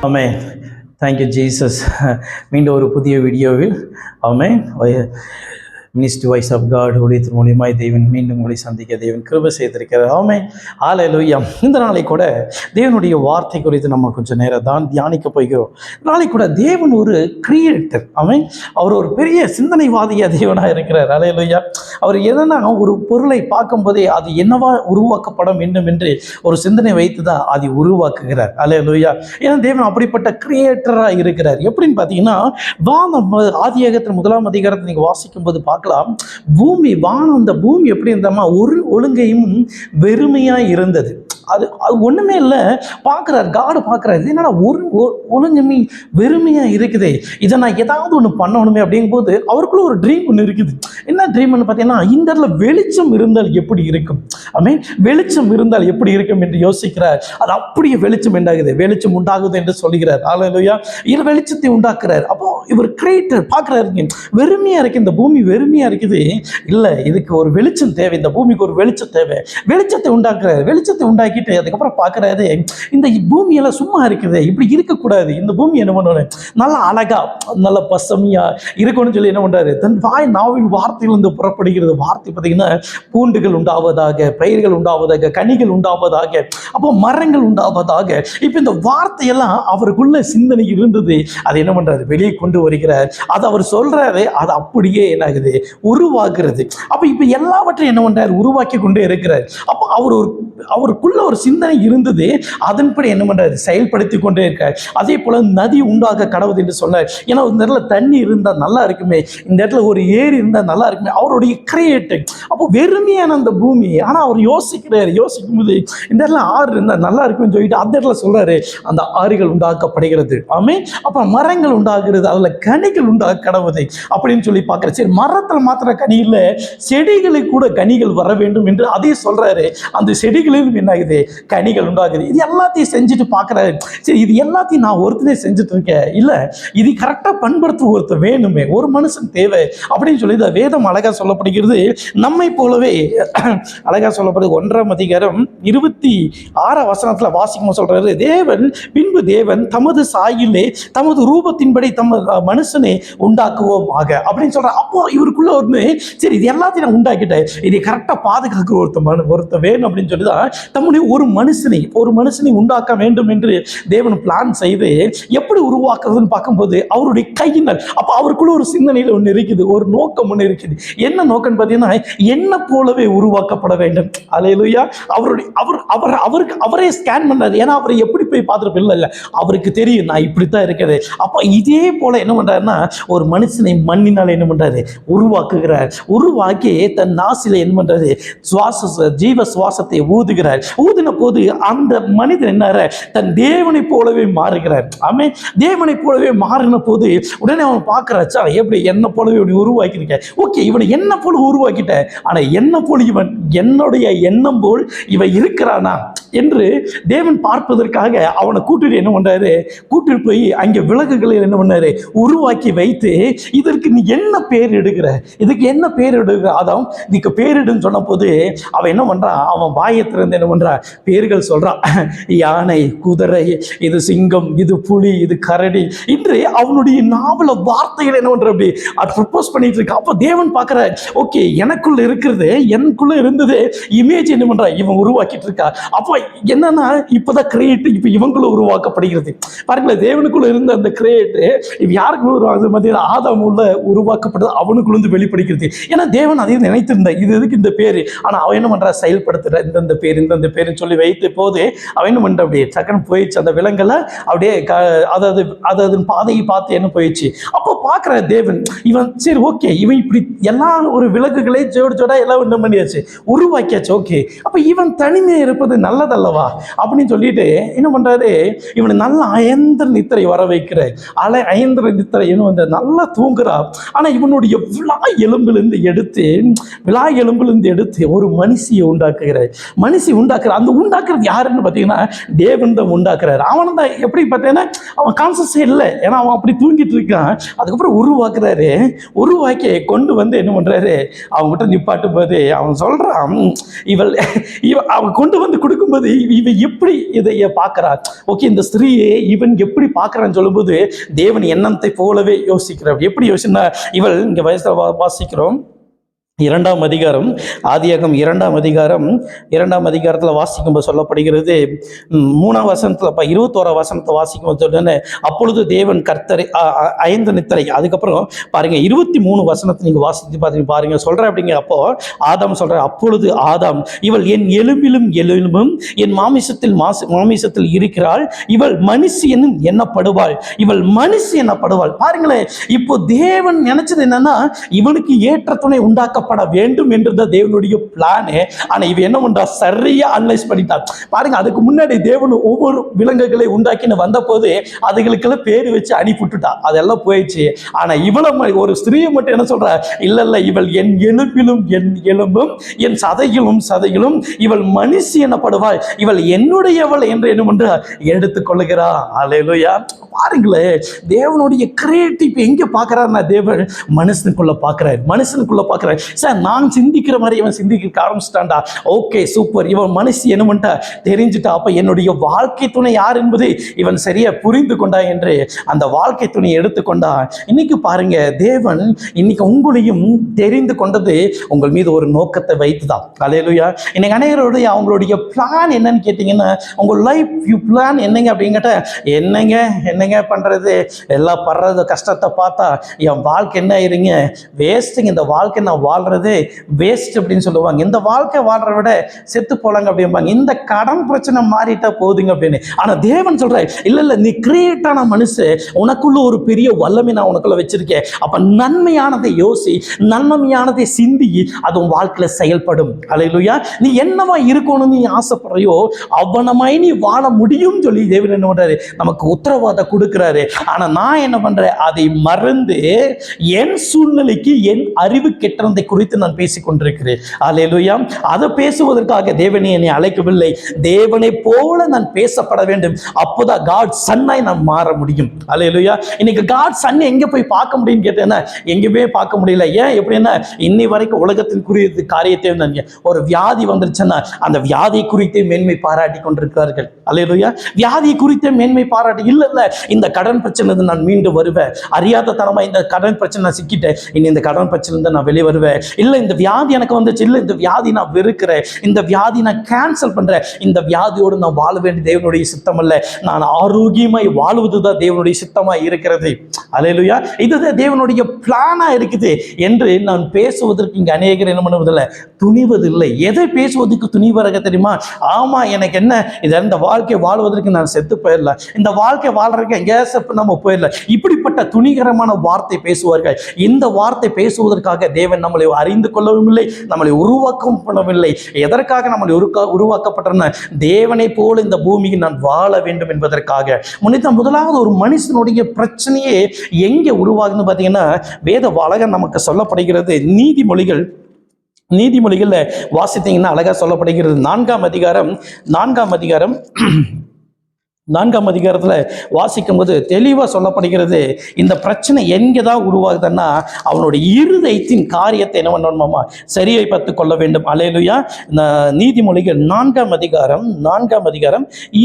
ஆமென். Thank you Jesus. மீண்டும் ஒரு புதிய வீடியோவில் ஆமென் மினிஸ்ட்ரி வாய்ஸ் ஆஃப் காட் ஊழியத்தின் மூலியமாய் தேவன் மீண்டும் உங்களை சந்திக்க தேவன் கிருபை செய்திருக்கிறார். ஆமென். ஹல்லேலூயா. இந்த நாளை கூட தேவனுடைய வார்த்தை குறித்து நம்ம கொஞ்சம் நேரம் தான் தியானிக்க போகிறோம். நாளை கூட தேவன் ஒரு கிரியேட்டர். ஆமென். அவர் ஒரு பெரிய சிந்தனைவாதியா தேவனாக இருக்கிறார். ஹல்லேலூயா. அவர் எதனா ஒரு பொருளை பார்க்கும்போதே அது என்னவா உருவாக்கப்பட வேண்டும் என்று ஒரு சிந்தனை வைத்து தான் அதை உருவாக்குகிறார். ஹல்லேலூயா. ஏன்னா தேவன் அப்படிப்பட்ட கிரியேட்டராக இருக்கிறார். எப்படின்னு பார்த்தீங்கன்னா, ஆதியாகத்தின் 1ஆம் அதிகாரத்தை நீங்கள் வாசிக்கும் போது பார்க்கலாம், பூமி வானம், அந்த பூமி எப்படி இருந்தாமா ஒரு ஒழுங்கையும் வெறுமையாக இருந்தது. அது ஒன்றுமே இல்லை. பார்க்குறாரு, காடு பார்க்குறாரு, என்னடா ஒரு ஒழுங்குமே வெறுமையாக இருக்குது, இதை நான் ஏதாவது ஒன்று பண்ணணுமே அப்படிங்கும்போது அவருக்குள்ள ஒரு ட்ரீம் ஒன்று இருக்குது. என்ன ட்ரீம்னு பார்த்தீங்கன்னா, இந்த இடத்துல வெளிச்சம் இருந்தால் எப்படி இருக்கும், வெளிச்சம் இருந்தால் எப்படி இருக்கும் என்று யோசிக்கிறார். அது அப்படியே வெளிச்சம் உண்டாகுது, வெளிச்சம் உண்டாகுது என்று சொல்லுகிறார். ஹல்லேலூயா. இது வெளிச்சத்தை உண்டாக்குறார். அப்போ இவர் கிரியேட்டர் பார்க்குறாரு, வெறுமையாக இருக்கு, இந்த பூமி வெறுமையாக இருக்குது, இல்லை இதுக்கு ஒரு வெளிச்சம் தேவை, இந்த பூமிக்கு ஒரு வெளிச்சம் தேவை. வெளிச்சத்தை உண்டாக்குறாரு. வெளிச்சத்தை உண்டாக்கி அதுக்கப்புறம் பார்க்கறாரு, இந்த பூமியெல்லாம் சும்மா இருக்குது, இப்படி இருக்கக்கூடாது, இந்த பூமி என்ன பண்ணணும், நல்லா அழகா நல்ல பசுமையா இருக்கணும்னு சொல்லி என்ன பண்றாரு, தன் நாவின் வார்த்தையிலிருந்து புறப்படுகிறது வார்த்தை பார்த்தீங்கன்னா, பூண்டுகள் உண்டாவதாக, பயிர்கள் உண்டாவதாக, கனிகள் உண்டாவதாக, அப்போ மரங்கள் உண்டாவதாக. இப்போ இந்த வார்த்தையெல்லாம் அவருக்குள்ள சிந்தனை இருந்தது, அதை என்ன பண்றாரு, வெளியே கொண்டு வருகிறார். அதை அவர் சொல்றாரு, அது அப்படியே என்ன ஆகுது, உருவாக்குறது. அப்போ இப்போ எல்லாவற்றையும் என்ன பண்றாரு, உருவாக்கி கொண்டே இருக்கிறார். அப்போ அவருக்குள்ள ஒரு சிந்தனை இருந்தது, அதன்படி என்ன பண்றாரு, செயல்படுத்தி கொண்டே இருக்கார். அதே போல நதி உண்டாக கடவுது என்று சொன்னார். ஏன்னா இந்த இடத்துல தண்ணி இருந்தால் நல்லா இருக்குமே, இந்த இடத்துல ஒரு ஏரி இருந்தால் நல்லா இருக்குமே, அவருடைய கிரியேட்டிவ். அப்போ வெறுமையான அந்த பூமி, ஆனால் அவர் யோசிக்கிறார். யோசிக்கும் போது இந்த இடத்துல ஆறு இருந்தால் நல்லா இருக்குன்னு சொல்லிட்டு அந்த இடத்துல சொல்றாரு, அந்த ஆறுகள் உண்டாக்கப்படுகிறது. ஆமே. அப்போ மரங்கள் உண்டாகிறது, அதில் கனிகள் உண்டாக கடவுது அப்படின்னு சொல்லி பார்க்குறேன். சரி, மரத்தில் மாத்திர கனி இல்லை, செடிகளுக்கு கூட கனிகள் வர வேண்டும் என்று அதே சொல்றாரு. அந்த செடிகளிலும் என்ன ஆகுது, கனிகள் உண்டாகுது. இது எல்லாத்தையும் செஞ்சுட்டு பார்க்குறாரு. சரி, இது எல்லாத்தையும் நான் ஒருத்தனே செஞ்சுட்டு இருக்கேன், இல்லை இது கரெக்டாக பண்படுத்த ஒருத்தர் வேணுமே, ஒரு மனுஷன் தேவை அப்படின்னு சொல்லி இந்த வேதம் அழகா சொல்லப்படுகிறது. நம்மை போலவே அழகா சொல்லப்படுது. 1ஆம் அதிகாரம் 26ஆம் வசனத்துல வாசிக்கும் சொல்றாரு, பின்பு தேவன் தமது சாயிலே தமது ரூபத்தின்படி மனுஷனை உண்டாக்குவோம் ஆக அப்படின்னு சொல்றாரு. அப்போ இவருக்குள்ள ஒன்று, சரி இது எல்லாத்தையும் நான் உண்டாக்கிட்டேன், இதை கரெக்டாக பாதுகாக்கிற ஒருத்தர் வேணும் அப்படின்னு சொல்லி தான் தம்முடைய ஒரு மனுஷனை உண்டாக்க வேண்டும் என்று தேவன் பிளான் செய்து எப்படி உருவாக்குறதுன்னு பார்க்கும்போது அவருடைய கையினால், அப்போ அவருக்குள்ள ஒரு சிந்தனையில் ஒன்று இருக்குது, ஒரு நோக்கம் ஒன்று இருக்குது. என்ன நோக்கம் பார்த்தீங்கன்னா, என்ன போலவே உருவாக்கப்பட வேண்டும். அல்லேலூயா. அவரே ஸ்கேன் பண்ணாரு. ஏன்னா அவரை எப்படி போய் பார்த்துட்டு இல்லை, அவருக்கு தெரியும் நான் இப்படித்தான் இருக்கிறது. அப்போ இதே போல என்ன பண்றாருன்னா, ஒரு மனுஷனை மண்ணினால் என்ன பண்றாரு, உருவாக்குகிறார். உருவாக்கி தன் நாசில என்ன பண்றாரு, ஜீவ சுவாசத்தை ஊதுகிறார். ஊதின போது அந்த மனிதன் என்ன, தன் தேவனை போலவே மாறுகிறார். ஆமே. தேவனை போலவே மாறின போது உடனே அவன் பார்க்கறாச்சா, எப்படி என்ன போலவே இப்படி உருவாக்கியிருக்க, ஓகே இவனை என்ன போல உருவாக்கிட்ட, ஆனா என்ன போல இவன் என்னுடைய எண்ணம் போல் இவன் இருக்கிறானா என்று தேவன் பார்ப்பதற்காக அவனை கூட்டிட்டு என்ன பண்றாரு, கூட்டிட்டு போய் அங்கே விலங்குகளில் என்ன பண்ணாரு, உருவாக்கி வைத்து இதற்கு நீ என்ன பேர் எடுக்கிற, இதுக்கு என்ன பேர் எடுக்கிற, அதான் இதுக்கு பேரிடுன்னு சொன்ன போது அவன் என்ன பண்றான், அவன் வாயத்திலிருந்து என்ன பண்றான், பேர்கள் சொல்றான். யானை, குதிரை, இது சிங்கம், இது புலி, இது கரடி என்று அவனுடைய நாவல வார்த்தைகள் என்ன பண்ற, அப்படி ப்ரப்போஸ் பண்ணிட்டு இருக்க. அப்போ தேவன் பார்க்கிற, ஓகே எனக்குள்ள இருக்கிறது, எனக்குள்ள இருந்தது இமேஜ் என்ன பண்ற, இவன் உருவாக்கிட்டு இருக்கா. அப்போ என்னன்னா, இப்பதான் கிரியேட் இப்ப இவங்களும் உருவாக்கப்படுகிறது. பாருங்களேன், தேவனுக்குள்ள இருந்த அந்த கிரியேட் இப்ப யாருக்குள்ள உருவாக்குது மத்தியில் ஆதாம் உள்ள உருவாக்கப்படுது, அவனுக்குள்ள இருந்து வெளிப்படுகிறது. ஏன்னா தேவன் அதையும் நினைத்திருந்த, இது எதுக்கு இந்த பேரு, ஆனா அவன் என்ன பண்றா, செயல்படுத்துற இந்தந்த பேருன்னு சொல்லி வைத்து போது அவன் என்ன பண்ற, அப்படியே சக்கரம் போயிடுச்சு. அந்த விலங்குல அப்படியே அதாவது பாதையை பார்த்து என்ன போயிடுச்சு. அப்போ பார்க்குற தேவன், இவன் சரி ஓகே, இவன் இப்படி எல்லா ஒரு விலங்குகளை ஜோடா எல்லாம் என்ன பண்ணியாச்சு, உருவாக்கியாச்சு. ஓகே, அப்போ இவன் தனிமையை இருப்பது நல்லதல்லவா அப்படின்னு சொல்லிட்டு என்ன பண்றாரு, இவனை நல்ல அயந்திர நித்திரை வர வைக்கிற. அயந்திர நித்திரை என்ன வந்து நல்லா தூங்குறா. ஆனா இவனுடைய விழா எலும்பிலிருந்து எடுத்து ஒரு மனுஷியை உண்டாக்குகிற. மனுஷி உண்டாக்குற. உண்டாக்குறார். அந்த உண்டாக்குறது யாருன்னு பார்த்தீங்கன்னா தேவன் தான் உண்டாக்குறாரு. அவன் தான் எப்படி பார்த்தீங்கன்னா அவன் கான்சஸே இல்லை, ஏன்னா அவன் அப்படி தூங்கிட்டு இருக்கான். அதுக்கப்புறம் உருவாக்குறாரு. உருவாக்கி கொண்டு வந்து என்ன பண்ணுறாரு, அவங்ககிட்ட நிப்பாட்டும் போது அவன் சொல்கிறான், அவன் கொண்டு வந்து கொடுக்கும்போது இவன் எப்படி இதை பார்க்குறான், ஓகே இந்த ஸ்திரீயை இவன் எப்படி பார்க்குறான்னு சொல்லும்போது தேவன் எண்ணத்தை போலவே யோசிக்கிறார். எப்படி யோசினா, இவள் இங்கே வயசில் வாசிக்கிறோம் 2ஆம் அதிகாரம், ஆதியாகமம் 2ஆம் அதிகாரத்தில் வாசிக்கும்போது சொல்லப்படுகிறது 3ஆம் வசனத்தில் 21ஆம் வசனத்தை வாசிக்கும்போது சொல்லுன்னு, அப்பொழுது தேவன் கர்த்தரை 5 நித்திரை. அதுக்கப்புறம் பாருங்க 23 வசனத்தை நீங்கள் வாசித்து பார்த்து பாருங்க சொல்கிறேன் அப்படிங்க. அப்போ ஆதாம் சொல்கிற, அப்பொழுது ஆதாம், இவள் என் எலும்பிலும் எலும்பும் என் மாமிசத்தில் இருக்கிறாள், இவள் மனுஷி எண்ணப்படுவாள், இவள் மனுஷி எண்ணப்படுவாள். பாருங்களேன், இப்போ தேவன் நினைச்சது என்னன்னா இவனுக்கு ஏற்ற துணை உண்டாக்க வேண்டும் என்றது தேவனுடைய பிளானே. ஆனா இவ என்ன பண்றா, சரியா அனலைஸ் பண்ணிட்டார். பாருங்க, அதுக்கு முன்னாடி தேவன் ஒவ்வொரு விலங்குகளை உண்டாக்கின்னு வந்த போது அதுகளுக்கெல்லாம் பேரு வச்சு அனுப்பிவிட்டுட்டா, அதெல்லாம் போயிடுச்சு. ஆனா இவளை ஒரு ஸ்திரீயை மட்டும் என்ன சொல்ற, இல்ல இவள் என் எலும்பிலும் என் எலும்பும் என் சதையிலும் இவள் மனுஷி எனப்படுவாள், இவள் என்னுடையவள் என்று என்ன பண்ற எடுத்துக்கொள்ளுகிறா. அல்லேலூயா. பாருங்களேன், தேவனுடைய கிரியேட்டிவ் எங்க பார்க்கிறாருன்னா தேவன் மனுஷனுக்குள்ள பார்க்கிறார். சார் நான் சிந்திக்கிற மாதிரி இவன் சிந்திக்க ஆரம்பிச்சிட்டான்டா, ஓகே சூப்பர், இவன் மனுஷி என்ன பண்ணிட்டா தெரிஞ்சுட்டா, அப்ப என்னுடைய வாழ்க்கை துணை யார் என்பது இவன் சரியா புரிந்து கொண்டா என்று அந்த வாழ்க்கை துணையை எடுத்துக்கொண்டா. இன்னைக்கு பாருங்க, தேவன் இன்னைக்கு உங்களையும் தெரிந்து கொண்டது உங்கள் மீது ஒரு நோக்கத்தை வைத்துதான். அல்லேலூயா. இன்னைக்கு அனைவருடைய அவங்களுடைய பிளான் என்னன்னு கேட்டீங்கன்னா, உங்க லைஃப் பிளான் என்னங்க அப்படின்னு கேட்டா, என்னங்க பண்றது, எல்லாம் படுறது கஷ்டத்தை பார்த்தா என் வாழ்க்கை என்ன ஆயிருங்க, வேஸ்ட்டுங்க, இந்த வாழ்க்கை நான் வாழ்றது வேஸ்ட் அப்படின்னு சொல்லுவாங்க. இந்த வாழ்க்கை வாழ்றத விட செத்து போலாங்க அப்படிம்பாங்க. இந்த கடன் பிரச்சனை மாறிட்டா போதுங்க அப்படின்னு. ஆனா தேவன் சொல்ற, இல்ல நீ கிரியேட்டான மனுஷன், உனக்குள்ள ஒரு பெரிய வல்லமை நான் உனக்குள்ள வச்சிருக்கேன். அப்ப நன்மையானதை யோசி, நன்மையானதை சிந்தி, அது உன் வாழ்க்கையில செயல்படும். அல்லேலூயா. நீ என்னவா இருக்கணும்னு நீ ஆசைப்படுறியோ அவனமாய் நீ வாழ முடியும் சொல்லி தேவன் என்ன பண்றாரு, நமக்கு உத்தரவாதம் கொடுக்கிறாரு. ஆனா நான் என்ன பண்றேன், அதை மறந்து என் சூழ்நிலைக்கு என் அறிவு கெட்டதை குறித்து நான் பேசிக் கொண்டிருக்கிறேன். அல்லேலூயா. அதை பேசுவதற்காக தேவனே என்னை அழைக்கவில்லை. தேவனை போல நான் பேசப்பட வேண்டும். அப்போதான் காட் சன்னாய் நான் மாற முடியும். அல்லேலூயா. இன்னைக்கு காட் சன் எங்க போய் பார்க்க முடியும்னு கேட்டேன்னா எங்கேயுமே பார்க்க முடியல. ஏன் எப்படின்னா, இன்னி வரைக்கும் உலகத்தின் குறித்த காரியத்தை ஒரு வியாதி வந்துருச்சுன்னா அந்த வியாதியை குறித்தே மேன்மை பாராட்டி கொண்டிருக்கிறார்கள். அல்லேலூயா. வியாதியை குறித்தே மேன்மை பாராட்டி, இல்ல இந்த கடன் பிரச்சனை நான் மீண்டு வருவேன், அறியாத தனமா இந்த கடன் பிரச்சனை நான் சிக்கிட்டேன், இனி இந்த கடன் பிரச்சனை நான் வெளியே வருவேன், இல்ல இந்த வியாதி எனக்கு வந்துச்சு, இல்ல இந்த வியாதி நான் வெறுக்கிறேன், இந்த வியாதி நான் கேன்சல் பண்றேன், இந்த வியாதியோடு நான் வாழ வேண்டிய தேவனுடைய சித்தம் அல்ல, நான் ஆரோக்கியமாய் வாழ்வதுதான் தேவனுடைய சித்தமாய் இருக்கிறது. அல்லேலூயா. இதுதான் தேவனுடைய பிளானா இருக்குது என்று நான் பேசுவதற்கு இங்க அநேகர் என்ன பண்ணுவதில்லை, துணிவதில்லை. எதை பேசுவதற்கு துணிவராக தெரியுமா, ஆமா எனக்கு என்ன இந்த வாழ்க்கை வாழ்வதற்கு நான் செத்து போயிடலாம், இந்த வாழ்க்கை வாழ்றதுக்கு எங்கேயாவது நம்ம போயிடலாம், இப்படிப்பட்ட துணிகரமான வார்த்தை பேசுவார்கள். இந்த வார்த்தை பேசுவதற்காக தேவன் நம்மளை அறிந்து கொள்ளவும் இல்லை, நம்மளை உருவாக்கவும் பண்ணவில்லை. எதற்காக நம்மளை உருவாக்கப்பட்டன, தேவனை போல இந்த பூமிக்கு நான் வாழ வேண்டும் என்பதற்காக. முதலாவது ஒரு மனுஷனுடைய பிரச்சனையே எங்கே உருவாகுதுன்னு பார்த்தீங்கன்னா, வேத அழகா நமக்கு சொல்லப்படுகிறது. நீதிமொழிகள்ல வாசித்தீங்கன்னா அழகா சொல்லப்படுகிறது. 4ஆம் அதிகாரத்தில் வாசிக்கும் போது தெளிவாக சொல்லப்படுகிறது. இந்த பிரச்சனை எங்கேதான் உருவாகுதுன்னா, அவனுடைய இருதயத்தின் காரியத்தை என்ன பண்ணணுமாமா சரியை பார்த்து கொள்ள வேண்டும். அல்லேலூயா. நீதிமொழிகள் 4ஆம் அதிகாரம்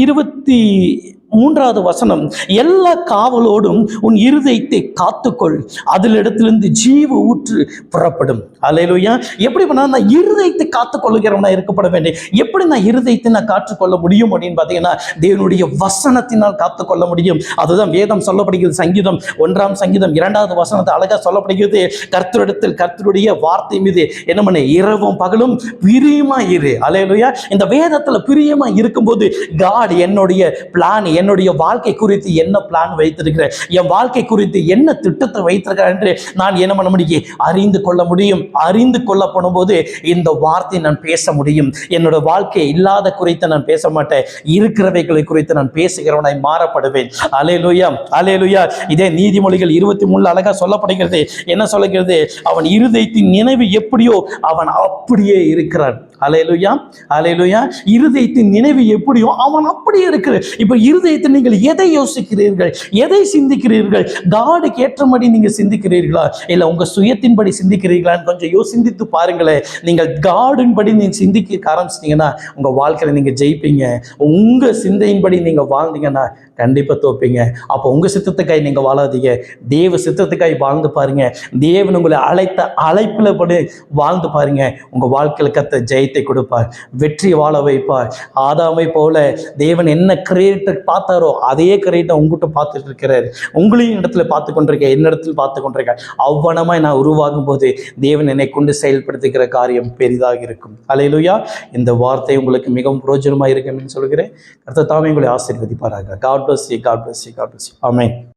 23வது வசனம், எல்லா காவலோடும் உன் இருதயத்தை காத்துக்கொள், அதிலிடத்திலிருந்து ஜீவ ஊற்று புறப்படும். அல்லேலூயா. எப்படி பண்ணா நான் இருதயத்தை காத்துக்கொள்ளுகிறவனா இருக்கப்பட வேண்டும். எப்படி நான் இருதயத்தை நான் காத்துக்கொள்ள முடியும் அப்படின்னு பார்த்தீங்கன்னா, தேவனுடைய வசனத்தினால் காத்துக்கொள்ள முடியும். அதுதான் வேதம் சொல்லப்படுகிறது. சங்கீதம் 1ஆம் சங்கீதம் 2வது வசனத்தை அழகா சொல்லப்படுகிறது. கர்த்தருடைய வார்த்தை மீது என்ன பண்ண, இரவும் பகலும் பிரியமா இரு. அல்லேலூயா. இந்த வேதத்துல பிரியமா இருக்கும்போது காட் என்னுடைய பிளான், என்னுடைய வாழ்க்கை குறித்து என்ன பிளான் வைத்திருக்கிறேன், என் வாழ்க்கை குறித்து என்ன திட்டத்தை வைத்திருக்கிறேன் என்று நான் என்ன பண்ண முடியும், அறிந்து கொள்ள முடியும். அறிந்து கொள்ளப்படும் போது இந்த வார்த்தை நான் பேச முடியும். என்னோட வாழ்க்கை இல்லாத குறித்து நான் பேச மாட்டேன், இருக்கிறவைகளை குறித்து நான் பேசுகிறவனாய் மாறப்படுவேன். அல்லேலூயா. அல்லேலூயா. இதே நீதிமொழிகள் 23 அழகா சொல்லப்படுகிறது. என்ன சொல்லுகிறது, அவன் இருதயத்தின் நினைவு எப்படியோ அவன் அப்படியே இருக்கிறான். அல்லேலூயா, அல்லேலூயா. இருதயத்தின் நினைவு எப்படியோ அவன் அப்படியே இருக்கிற. இப்ப இருதயத்தில் நீங்கள் எதை யோசிக்கிறீர்கள், எதை சிந்திக்கிறீர்கள்? காடுக்கு ஏற்றபடி நீங்க சிந்திக்கிறீர்களா, இல்ல உங்க சுயத்தின்படி சிந்திக்கிறீர்களான்னு கொஞ்சம் யோசித்து பாருங்களேன். நீங்கள் காடின் படி நீங்க சிந்திக்க ஆரம்பிச்சிட்டீங்கன்னா உங்க வாழ்க்கையில நீங்க ஜெயிப்பீங்க. உங்க சிந்தையின்படி நீங்க வாழ்ந்தீங்கன்னா கண்டிப்பா தோப்பீங்க. அப்போ உங்க சித்தத்துக்காய் நீங்க வாழாதீங்க, தேவ சித்தத்துக்காய் வாழ்ந்து பாருங்க. தேவன் உங்களை அழைத்த அழைப்புல படி வாழ்ந்து பாருங்க. உங்க வாழ்க்கையில கர்த்தர் ஜெயத்தை கொடுப்பார், வெற்றி வாழ வைப்பார். ஆதாமை போல தேவன் என்ன கிரியேட்டர் பார்த்தாரோ அதே கிரியேட்டர் உங்ககிட்ட பார்த்துட்டு இருக்கிறார். உங்களையும் இடத்துல பார்த்து கொண்டிருக்க, என்ன இடத்துல பார்த்து கொண்டிருக்க. அவ்வளமாய் நான் உருவாகும் போது தேவன் என்னை கொண்டு செயல்படுத்துகிற காரியம் பெரிதாக இருக்கும். அல்லேலூயா. இந்த வார்த்தை உங்களுக்கு மிகவும் பிரயோஜனமாக இருக்கும் என்று சொல்கிறேன். கர்த்தர் தாமே உங்களை ஆசீர்வதிப்பாராக. God bless you. God bless you. God bless you. Amen.